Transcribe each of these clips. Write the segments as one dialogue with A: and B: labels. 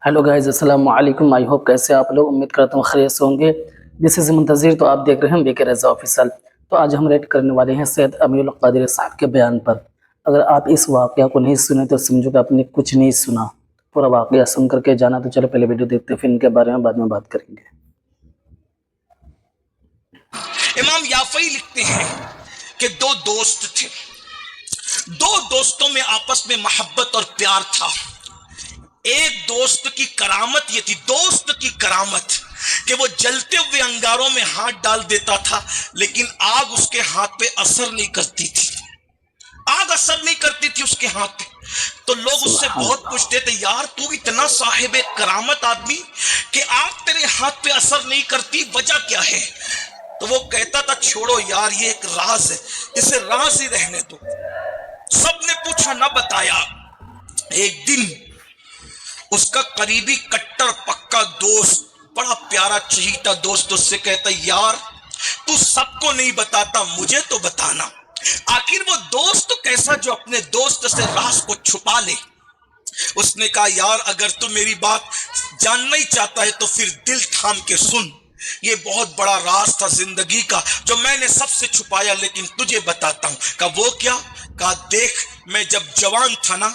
A: Hello guys, अस्सलाम वालेकुम। I hope कैसे आप लोग, उम्मीद करता हूँ खैरियत से होंगे। दिस इज़ मुंतज़िर, तो आप देख रहे हैं बीके रज़ा ऑफिशियल। तो आज हम रेड करने वाले हैं सैयद अमीरुल क़ादिर साहब के बयान पर। अगर आप इस वाक़या को नहीं सुने तो समझो कि आपने कुछ नहीं सुना। पूरा वाक़या सुन करके जाना। तो चलो पहले वीडियो देखते हैं, फिर इनके बारे में बाद में बात करेंगे।
B: इमाम याफई लिखते हैं कि दो दोस्त थे, दो दोस्तों में आपस में मोहब्बत और प्यार था। एक दोस्त की करामत ये थी, दोस्त की करामत, कि वो जलते हुए अंगारों में हाथ डाल देता था, लेकिन आग उसके हाथ पे असर नहीं करती थी। आग असर नहीं करती थी उसके हाथ पे। तो लोग उससे बहुत पूछते थे, यार तू इतना साहिब करामत आदमी कि आग तेरे हाथ पे असर नहीं करती, वजह क्या है? तो वो कहता था, छोड़ो यार, ये एक राज है, इसे राज ही रहने दो। सबने पूछा, ना बताया। एक दिन उसका करीबी कट्टर पक्का दोस्त, बड़ा प्यारा चहीता दोस्त उससे कहता, यार तू सबको नहीं बताता, मुझे तो बताना। आखिर वो दोस्त तो कैसा जो अपने दोस्त से राज को छुपा ले। उसने कहा, यार अगर तू मेरी बात जानना ही चाहता है तो फिर दिल थाम के सुन। ये बहुत बड़ा राज था जिंदगी का जो मैंने सबसे छुपाया, लेकिन तुझे बताता हूं। कहा, वो क्या? कहा, देख, मैं जब जवान था ना,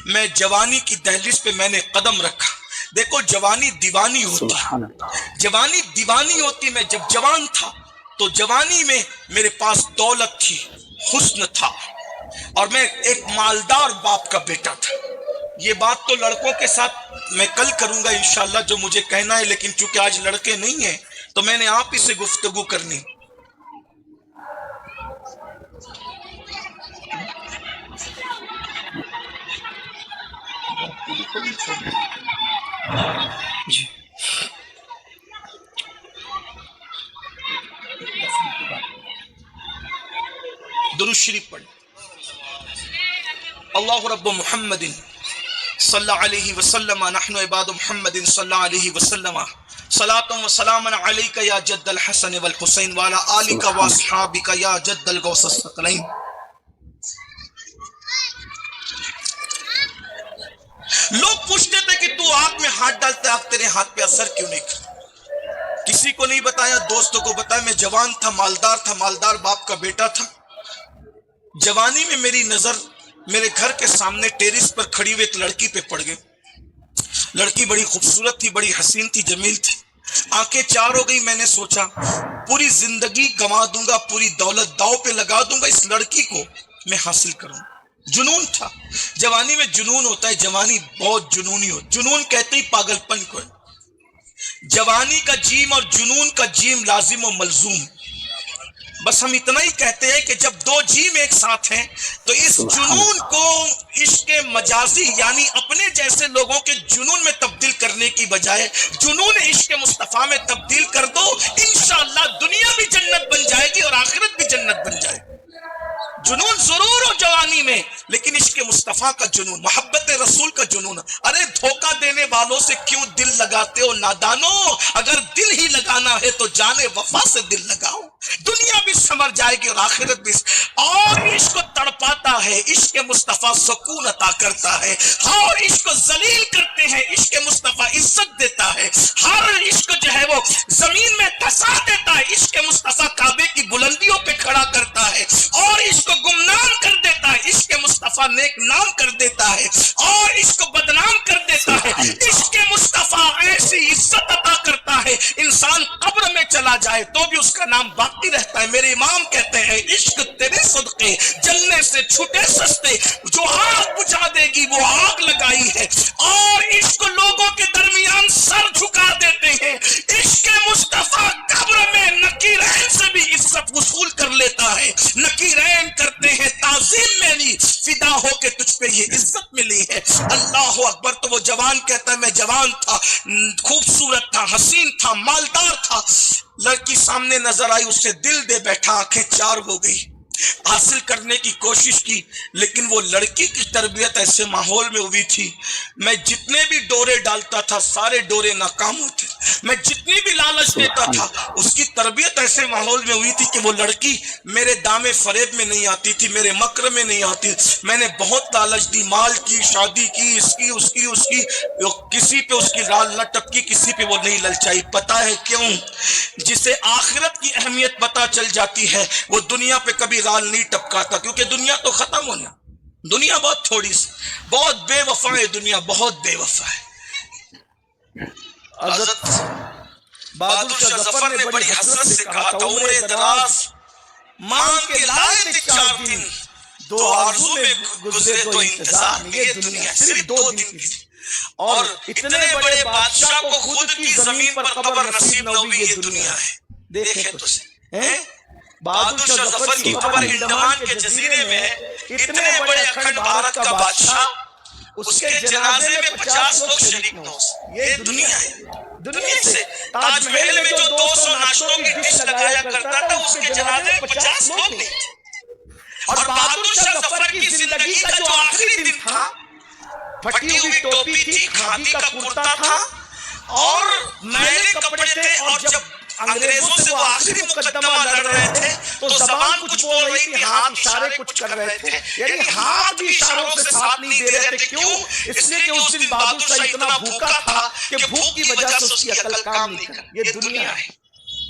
B: मैं जवानी की दहलीज पे मैंने कदम रखा। देखो, जवानी दीवानी होती, जवानी दीवानी होती। मैं जब जवान था तो जवानी में मेरे पास दौलत थी, हुस्न था, और मैं एक मालदार बाप का बेटा था। ये बात तो लड़कों के साथ मैं कल करूंगा इंशाल्लाह, जो मुझे कहना है, लेकिन चूंकि आज लड़के नहीं हैं तो मैंने आप ही से गुफ्तगू करनी। जी, दुरूद शरीफ पढ़। अल्लाहु रब्बु मुहम्मदिन सल्लल्लाहु अलैहि वसल्लम नहनु इबादु मुहम्मदिन सल्लल्लाहु अलैहि वसल्लम सलातुम व सलामन अलैका या जद्दल हसन वल हुसैन व अला आलिका व अस्हाबिका या जद्दल गौसस सकलैन। लोग पूछते थे कि तू आग में हाथ डालते, आग तेरे हाथ पे असर क्यों नहीं करती? किसी को नहीं बताया, दोस्तों को बताया। मैं जवान था, मालदार बाप का बेटा था। जवानी में मेरी नजर मेरे घर के सामने टेरिस पर खड़ी हुई एक लड़की पे पड़ गई। लड़की बड़ी खूबसूरत थी, बड़ी हसीन थी, जमील थी। आंखें चार हो गई। मैंने सोचा पूरी जिंदगी गंवा दूंगा, पूरी दौलत दाव पे लगा दूंगा, इस लड़की को मैं हासिल करूं। जुनून था, जवानी में जुनून होता है, जवानी बहुत जुनूनी हो। जुनून कहते ही पागलपन को है। जवानी का जीम और जुनून का जीम लाजिम और मलजूम। बस हम इतना ही कहते हैं कि जब दो जीम एक साथ हैं तो इस जुनून को इश्क मजाजी यानी अपने जैसे लोगों के जुनून में तब्दील करने की बजाय जुनून इश्क मुस्तफा में तब्दील कर दो। इंशाअल्लाह दुनिया भी जन्नत बन जाएगी और आखिरत भी जन्नत बन जाएगी। जुनून जरूर हो जवानी में, लेकिन इश्क मुस्तफा का जुनून, मोहब्बत रसूल का जुनून। अरे धोखा देने वालों से क्यों दिल लगाते हो नादानो? अगर दिल ही लगाना है तो जाने वफा से दिल लगाओ, दुनिया भी समझ जाएगी और आखिरत भी। और इश्क तड़पाता है, इश्क मुस्तफा सुकून अता करता है। और इश्क जलील करते हैं, इश्क मुस्तफा इज्जत देता है। हर इश्क जो है वो जमीन में धसा देता है, इश्क मुस्तफा काबे की बुलंदियों पे खड़ा करता है। और इश्क गुमनाम कर देता है, इश्क मुस्तफा नेक नाम कर देता है। और इश्क बदनाम कर देता है, इश्क मुस्तफा ऐसी इज्जत अता करता है, इंसान कब्र में चला जाए तो भी उसका नाम बाकी रहता है। मेरे इमाम कहते हैं, इश्क तेरे सदके जलने से छूटे सस्ते, जो आग बुझा देगी वो आग लगाई है। और इश्क लोगों के दरमियान सर झुका देते हैं। इश्क मुस्तफा कब्र में नकीरैन से भी इज्जत वसूल कर लेता है। नकीरैन करते हैं, ताज़ीम मेरी फिदा हो के तुझ पे ये इज्जत मिली है। अल्लाह अकबर। तो वो जवान कहता है, मैं जवान था, खूबसूरत था, हसीन था, मालदार था। लड़की सामने नजर आई, उससे दिल दे बैठा, आंखें चार हो गई। حاصل کرنے کی کوشش کی، لیکن وہ لڑکی کی تربیت ایسے ماحول میں ہوئی تھی، میں جتنے بھی ڈورے ڈالتا تھا سارے ڈورے ناکام ہوتے، میں جتنی بھی لالچ دیتا تھا اس کی تربیت ایسے ماحول میں ہوئی تھی کہ وہ لڑکی میرے دامے فریب میں نہیں آتی تھی، میرے مکر میں نہیں آتی۔ میں نے بہت لالچ دی، مال کی، شادی کی، اس کی کسی پہ اس کی رال نہ ٹپکی، کسی پہ وہ نہیں للچائی۔ پتہ ہے کیوں؟ جسے آخرت کی اہمیت پتہ چل جاتی ہے وہ دنیا پہ کبھی رال نہیں ٹپکاتا، کیونکہ دنیا تو ختم ہونا، دنیا بہت تھوڑی سی، بہت بے وفا ہے دنیا، بہت بے وفا ہے۔ حضرت بہادر شاہ ظفر نے بڑی حسرت سے کہا تھا، عمر دراز مانگ کے لائے تھے 4 دن، 2 آرزو میں گزرے 2 انتظار میں، یہ دنیا صرف 2 دن کی تھی، اور اتنے بڑے بادشاہ کو خود کی زمین پر قبر نصیب نہ ہوئی، یہ دنیا ہے۔ دیکھیں تو صحیح، بہادر شاہ ظفر کی قبر انڈمان کے جزیرے میں ہے، اتنے بڑے اکھنڈ بھارت کا بادشاہ، اس کے جنازے میں 50 لوگ شریک نہ ہو سکے، یہ دنیا ہے۔ دنیا سے تاج محل میں جو 200 ناشتوں کی ڈش لگایا کرتا تھا اس کے جنازے میں 50 لوگ نہیں تھے، اور بہادر شاہ ظفر کی زندگی کا جو آخری دن تھا، پھٹی ہوئی ٹوپی تھی، کھادی کا کرتا تھا اور میلے کپڑے تھے، اور جب انگریزوں سے وہ آخری مقدمہ لڑ رہے تھے تو زبان کچھ بول رہی تھی، ہاتھ اشارے کچھ کر رہے تھے، یعنی ہاتھ بھی اشاروں سے ساتھ نہیں دے رہے تھے۔ کیوں؟ اس لیے کہ اس دن بہادر شاہ اتنا بھوکا تھا کہ بھوک کی وجہ سے اس کی عقل کام نہیں کر۔ یہ دنیا ہے،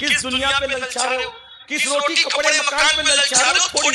B: کس دنیا پہ للچا رہے ہو؟ کس روٹی کپڑے مکان پہ للچا رہے ہو؟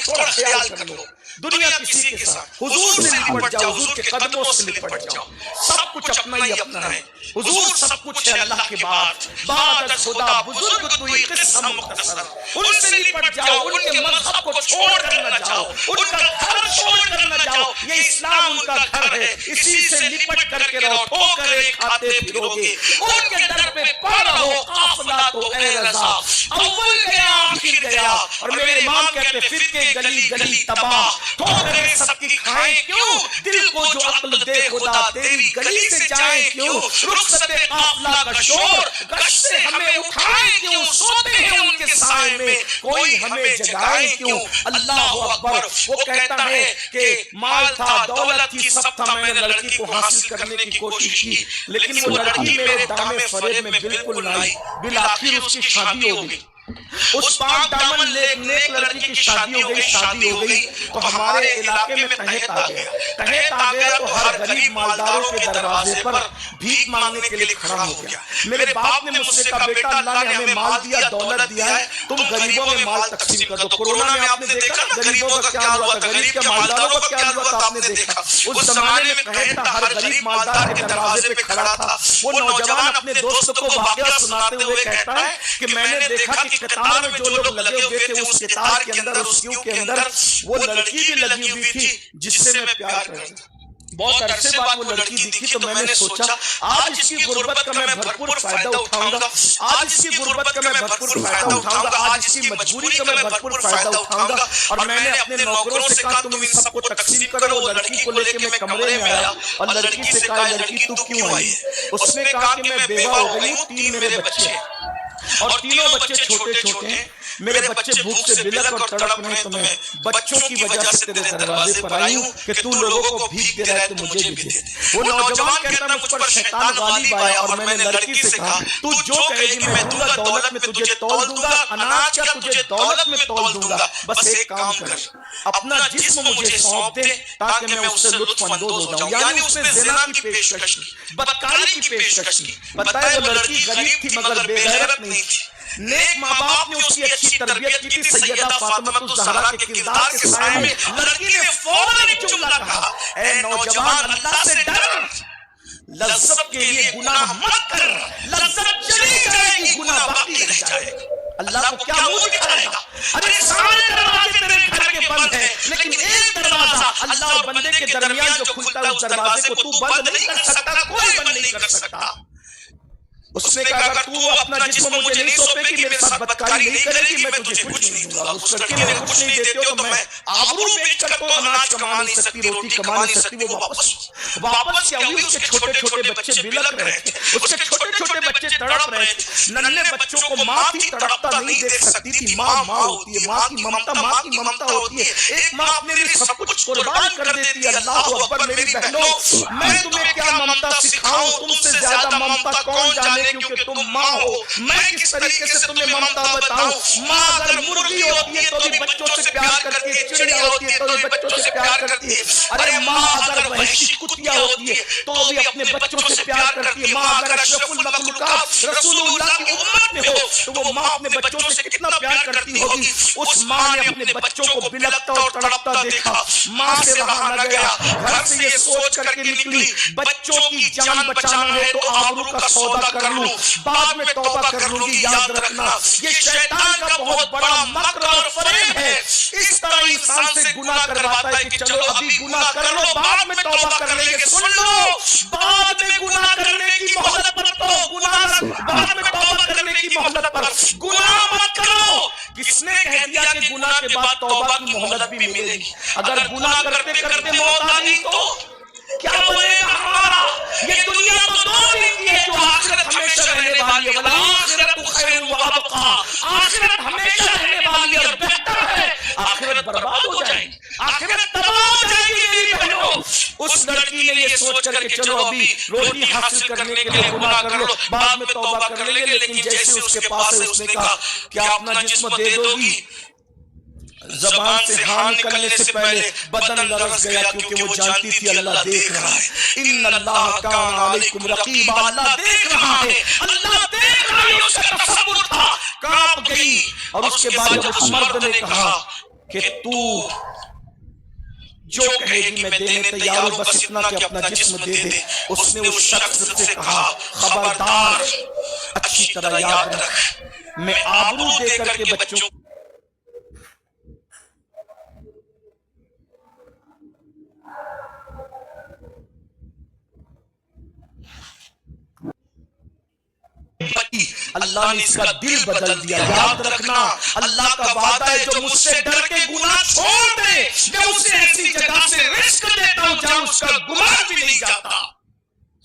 B: تھوڑا خیال کر لو، دنیا کسی کے ساتھ، حضور سے لپٹ جاؤ، حضور کے قدموں سے لپٹ جاؤ، سب کچھ اپنا ہی اپنا ہے، حضور سب کچھ ہے اللہ کے بعد، بعد خدا بزرگ توئی قصہ مختصر، ان سے لپٹ جاؤ، ان کے مذہب کو چھوڑ کر نہ جاؤ، ان کا گھر چھوڑ کر نہ جاؤ، یہ اسلام ان کا گھر ہے، اسی سے لپٹ کر کے رہو، ٹھوکریں کھاتے پھرو گے، ان کے در پہ پڑ رہو، قافلہ تو اے رضا اول گیا آخر گیا، اور میرے امام کہتے فرقے گلی گلی تباہ، ٹھوکریں سب کی کھائیں کیوں، دل کو جو عقل دے خدا تیری گلی سے جائیں کیوں، رخصت قافلہ کا شور گشت سے ہمیں اٹھائیں کیوں، سوتے ہیں ان کے سائے میں کوئی ہمیں جگائیں کیوں۔ اللہ اکبر۔ وہ کہتا ہے کہ مال تھا، دولت تھی، سب تھا، میں نے لڑکی کو حاصل کرنے کی کوشش کی، لیکن وہ لڑکی میرے دامے فریب میں بالکل نہ آئی، بالآخر اس کی شادی ہو گئی، اس پاک دامن نیک لڑکی کی شادی ہو گئی تو ہمارے علاقے میں قحط آ گیا تو ہر غریب مالداروں کے دروازے پر بھیک مانگنے کے لیے کھڑا ہو گیا۔ میرے باپ نے مجھ سے کہا بیٹا اللہ نے ہمیں مال دیا، دولت دیا ہے، تم غریبوں میں مال تقسیم کر دو۔ کورونا میں آپ نے دیکھا نا غریبوں کا کیا ہوا تھا، غریب کے مالداروں کا کیا ہوا تھا، آپ نے دیکھا اس زمانے میں قحط تھا، ہر غریب مالدار کے دروازے پہ کھڑا تھا۔ وہ نوجوان اپنے دوست کو واقعہ سناتے ہوئے کہتا ہے کہ میں نے دیکھا کہ قطار میں جو لوگ لگے ہوئے تھے اس قطار کے اندر، اس کیو کے اندر وہ لڑکی بھی لگی ہوئی تھی جس سے میں پیار کرتا تھا۔ بہت عرصے بعد وہ لڑکی دکھی تو میں نے سوچا آج اس کی غربت کا میں بھرپور فائدہ اٹھاؤں گا، آج اس کی غربت کا میں بھرپور فائدہ اٹھاؤں گا، آج اس کی مجبوری کا میں بھرپور فائدہ اٹھاؤں گا۔ اور میں نے اپنے نوکروں سے کہا تم ان سب کو تقسیم کرو۔ وہ لڑکی کو لے کے میں کمرے میں آیا اور لڑکی سے کہا لڑکی تو کیوں آئی ہے؟ اس نے کہا کہ میں بیوہ ہو گئی ہوں، 3 میرے بچے ہیں اور تینوں بچے چھوٹے چھوٹے ہیں، میرے بچے بھوک سے بلک اور تڑپ رہے ہیں، تو میں بچوں کی وجہ سے تیرے دروازے پر آئی ہوں کہ تو لوگوں کو بھیک دے رہا ہے تو مجھے بھی دے۔ وہ نوجوان کہتا ہے مجھ پر شیطان غالب آیا اور میں نے لڑکی سے کہا تو جو کہے گی میں دوں گا، دولت میں تجھے تول دوں گا، اناج کا تجھے دولت میں تول دوں گا، بس ایک کام کر اپنا جسم مجھے سونپ دے تاکہ میں اس سے لطف اندوز ہو جاؤں۔ یعنی اس نے زنا کی پیشکش کی، بدکاری کی پیشکش کی۔ بتائے وہ لڑکی غریب تھی مگر بے غیرت نہیں تھی، نیک ماں باپ نے اس کی اچھی تربیت کی تھی۔ سیدہ فاطمہ الزہرا کے کردار کے سائے میں لڑکی نے فوراً ایک جملہ کہا، اے نوجوان اللہ سے ڈر، لذت کے لیے گناہ مت کر، لذت چلی جائے گی گناہ باقی رہ جائے گا۔ اللہ کو کیا منہ دکھائے گا؟ ارے سارے دروازے تیرے گھر کے بند ہیں لیکن ایک دروازہ اللہ اور بندے کے درمیان جو کھلتا ہے اس دروازے کو تو بند نہیں کر سکتا، کوئی بند نہیں کر سکتا۔ اس نے کہا اگر تو اپنا جسم مجھے نہیں سونپے گی، میرے ساتھ بدکاری نہیں کرے گی، میں تجھے کچھ نہیں دوں گا۔ اس لڑکی نے کچھ نہیں دیتے ہو تو میں آبرو بیچ کر تو اناج کما نہیں سکتی، روٹی کما نہیں سکتی۔ وہ واپس کیا ہوئی؟ اس کے چھوٹے چھوٹے بچے بلک رہے تھے، اس کے چھوٹے چھوٹے بچے तड़प रहे थे। नन्हे बच्चों को माँ थी तड़पता नहीं देख सकती थी। माँ माँ होती है, माँ की ममता होती है। एक माँ अपने लिए सब कुछ कुर्बान कर देती है। अल्लाह अकबर। मेरी बहनों, मैं तुम्हें क्या ममता सिखाऊं, तुमसे ज्यादा ममता कौन जाने, क्योंकि तुम माँ हो। मैं किस तरीके से तुम्हें ममता बताऊं। माँ अगर मुर्गी होती है तो भी बच्चों से प्यार करती है, चिड़िया होती है तो भी बच्चों से प्यार करती है। अरे माँ अगर वहशी कुतिया होती है तो भी अपने बच्चों से प्यार करती है। माँ अगर अशरफुल मखलूकात रसूलुल्लाह की उम्मत में हो तो वो माँ अपने बच्चों से कितना प्यार करती होगी। उस माँ ने अपने बच्चों को बिलखता और तड़पता देखा। माँ से रहा न गया, घर से ये सोच करके निकली बच्चों की जान बचाना है तो आबरू का सौदा कर लूं, बाद में तौबा कर लूंगी। याद रखना ये शैतान का बहुत बड़ा मक्र और फरेब है। इस तरह इंसान से गुनाह करवाता है कि चलो अभी गुनाह कर लो, बाद में तौबा कर लेंगे। सुन लो, बाद में गुनाह करने की मोहलत पर तो गुनाह, बाद में तौबा करने की मोहलत पर गुनाह मत करो। किसने कह दिया कि गुनाह के बाद तौबा की मोहलत भी मिलेगी? अगर गुनाह करते करते मौत आ गई तो क्या बनेगा हमारा? ये दुनिया तो 2 दिन की है, जो आखिरत हमेशा रहने वाली है। आखिरत खैरुन व अबका, आखिरत हमेशा रहने वाली है और बेहतर है। आखिरत बर्बाद हो जाएगी, आखिरत तबाह हो जाएगी। मेरी बहनों, उस लड़की ने ये सोच करके चलो अभी रोटी हासिल करने के लिए गुनाह कर लो, बाद में तौबा कर लेंगे। लेकिन जैसे उसके पास है उसने कहा क्या अपना जिस्म दे दोगी? ज़बान से हाँ निकलने से पहले बदन लरज़ गया, क्योंकि वो जानती थी अल्लाह देख रहा है। इन्नल्लाह काना अलैकुम रक़ीबा, अल्लाह देख रहा है, अल्लाह देख रहा है। उसका तसव्वुर था, कांप गई। और उसके बाद जब उस मर्द ने कहा कि तू जो कहेगी मैं देने तैयार हूं, बस इतना कि अपना जिस्म दे दे। उसने उस शख्स से कहा खबरदार, अच्छी तरह याद रख, मैं आबरू दे करके बच्चों अल्लाह ने इसका दिल बदल दिया। याद रखना अल्लाह का वादा है जो मुझसे डर के गुनाह छोड़ दे, मैं उसे ऐसी जगह से रिस्क देता हूं जहां उसका गुमान भी नहीं जाता।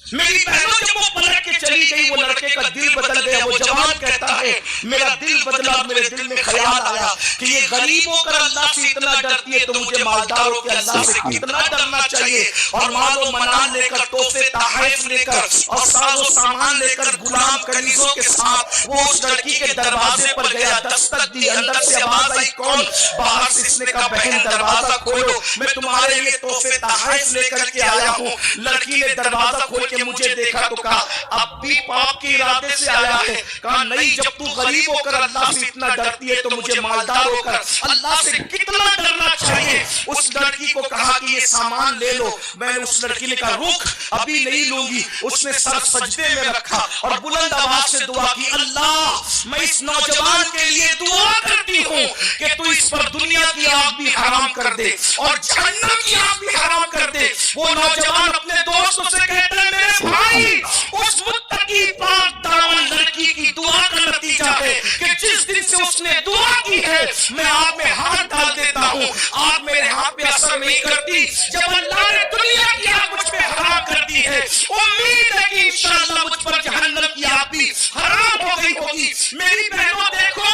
B: मेरी बहनों, जब वो पलट के चली गई, वो लड़के का दिल बदल गया। वो जवान कहता है मेरा दिल बदला, मेरे दिल में ख्याल आया कि ये गरीब होकर अल्लाह से इतना डरती है तो मुझे मालदार होकर अल्लाह से कितना डरना चाहिए। और मालो मनान लेकर, तोहफे तोहफे लेकर और साजो सामान लेकर, गुलाम कनीजों के साथ वो उस लड़की के दरवाजे पर गया। दस्तक दी, अंदर से आवाज आई कौन? बाहर से इसने कहा बहन दरवाजा खोलो, मैं तुम्हारे लिए तोहफे तोहफे लेकर के आया हूँ। लड़की ने दरवाजा खोल के मुझे देखा तो कहा अब भी पाप के इरादे से आया है? कहा नहीं, जब तू गरीब होकर अल्लाह से इतना डरती है तो मुझे मालदार होकर अल्लाह से कितना डरना चाहिए। उस लड़की को कहा कि ये सामान ले लो। मैंने उस लड़की ने कहा रुक, अभी नहीं लूंगी। उसने सर सजदे में रखा और बुलंद आवाज से दुआ की, अल्लाह मैं इस नौजवान के लिए दुआ करती हूँ कि तू इस पर दुनिया की आग भी हराम कर दे और जहन्नम की आग भी हराम कर दे। वो नौजवान अपने दोस्तों से कहता है मेरे भाई, उस मुत्तकी पाक दामन लड़की की दुआ का नतीजा है कि जिस दिन से उसने दुआ की है मैं आग में हाथ डाल देता हूँ, आग मेरे हाथ पे असर नहीं करती। जब अल्लाह ने दुनिया की आग मुझ पे हराम कर दी है, उम्मीद है कि इंशाअल्लाह मुझ पर जहन्नम की आग भी हराम हो गई होगी। मेरी बहनों देखो,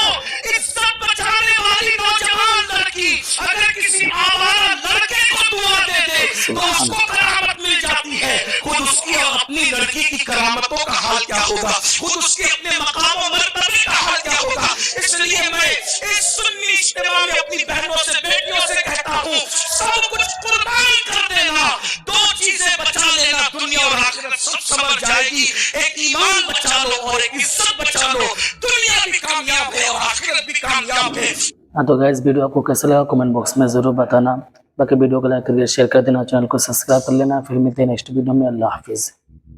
B: इज्जत बचाने वाली नौजवान लड़की अगर किसी आवारा लड़के को दुआ दे दे तो उसको करामत मिल जाती है। खुद उसकी और अपनी लड़की की करामतों का हाल क्या होगा, खुद उसके अपने मकाम और मर्तबे का हाल क्या होगा। इसलिए मैं इस सुन्नी इज्तिमा में अपनी बहनों से, बेटियों से कहता हूँ सब कुछ कुर्बान कर देना, 2 चीजें बचा लेना, दुनिया और आखिरत सब समझ जाएगी। एक ईमान बचा लो और एक इज्जत बचा लो, दुनिया भी कामयाब है और आखिरत भी कामयाब है।
A: हाँ तो गाइस, वीडियो आपको कैसा लगा कमेंट बॉक्स में ज़रूर बताना। बाकी वीडियो को लाइक करके शेयर कर देना, चैनल को सब्सक्राइब कर लेना। फिर मिलते हैं नेक्स्ट वीडियो में। अल्लाह हाफिज़।